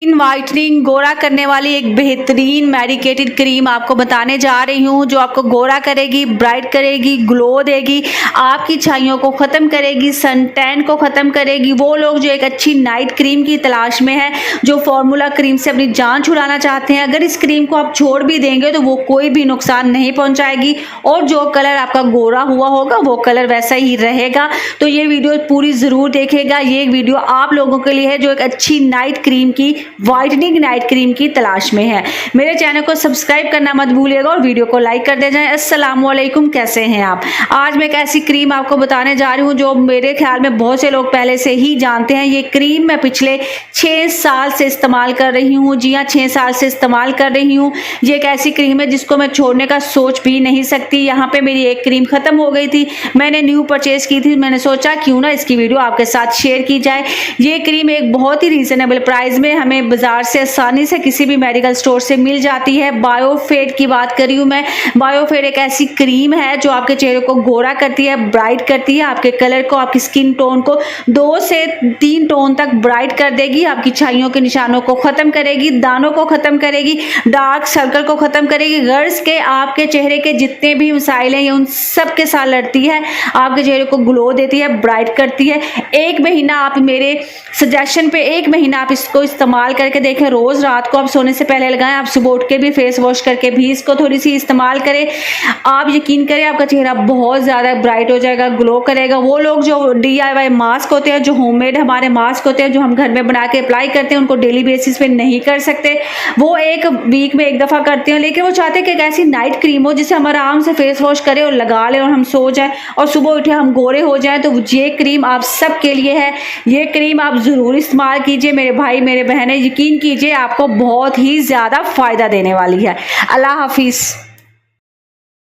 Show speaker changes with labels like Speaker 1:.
Speaker 1: Whitening गोरा करने वाली एक बेहतरीन मेडिकेटेड क्रीम आपको बताने जा रही हूँ, जो आपको गोरा करेगी, ब्राइट करेगी, ग्लो देगी, आपकी छाइयों को ख़त्म करेगी, सन टैन को ख़त्म करेगी। वो लोग जो एक अच्छी नाइट क्रीम की तलाश में है, जो फॉर्मूला क्रीम से अपनी जान छुड़ाना चाहते हैं, अगर इस क्रीम को आप छोड़ भी देंगे तो वो कोई भी नुकसान नहीं पहुँचाएगी और जो कलर आपका गोरा हुआ होगा वो कलर वैसा ही रहेगा। तो ये वीडियो पूरी ज़रूर देखेगा। ये वीडियो आप लोगों के लिए है जो एक अच्छी नाइट क्रीम की, वाइटनिंग नाइट क्रीम की तलाश में है। मेरे चैनल को सब्सक्राइब करना मत भूलिएगा और वीडियो को लाइक कर दे जाएं। अस्सलाम वालेकुम, कैसे हैं आप? आज मैं एक ऐसी क्रीम आपको बताने जा रही हूँ जो मेरे ख्याल में बहुत से लोग पहले से ही जानते हैं। ये क्रीम मैं पिछले 6 साल से इस्तेमाल कर रही हूँ। जी हाँ, 6 साल से इस्तेमाल कर रही हूँ। ये एक ऐसी क्रीम है जिसको मैं छोड़ने का सोच भी नहीं सकती। यहाँ पे मेरी एक क्रीम खत्म हो गई थी, मैंने न्यू परचेज की थी। मैंने सोचा क्यों ना इसकी वीडियो आपके साथ शेयर की जाए। ये क्रीम एक बहुत ही रीजनेबल प्राइस में हमें बाजार से आसानी से किसी भी मेडिकल स्टोर से मिल जाती है। बायोफेड की बात कर रही हूँ मैं। बायोफेड एक ऐसी क्रीम है जो आपके चेहरे को गोरा करती है, ब्राइट करती है, आपके कलर को, आपकी स्किन टोन को 2 से 3 टोन तक ब्राइट कर देगी, आपकी छाइयों के निशानों को खत्म करेगी, दानों को खत्म करेगी, डार्क सर्कल को खत्म करेगी। गर्ल्स के आपके चेहरे के जितने भी मसाइल हैं उन सब के साथ लड़ती है, आपके चेहरे को ग्लो देती है, ब्राइट करती है। 1 महीना आप मेरे सजेशन पे 1 महीना आप इसको इस्तेमाल करके देखें। रोज रात को आप सोने से पहले लगाएं, आप सुबह उठ के भी फेस वॉश करके भी इसको थोड़ी सी इस्तेमाल करें। आप यकीन करें आपका चेहरा बहुत ज़्यादा ब्राइट हो जाएगा, ग्लो करेगा। वो लोग जो DIY मास्क होते हैं, जो होममेड हमारे मास्क होते हैं, जो हम घर में बना के अप्लाई करते हैं, उनको डेली बेसिस पे नहीं कर सकते। वो 1 वीक में 1 दफ़ा करते हैं, लेकिन वो चाहते हैं कि एक ऐसी नाइट क्रीम हो जिसे हम आराम से फेस वॉश करें और लगा लें और हम सो जाएं और सुबह उठे हम गोरे हो जाएं। तो ये क्रीम आप सब के लिए है। ये क्रीम आप ज़रूर इस्तेमाल कीजिए मेरे भाई, मेरे बहनें, यकीन कीजिए आपको बहुत ही ज़्यादा फ़ायदा देने वाली है। अल्लाह हाफिज़।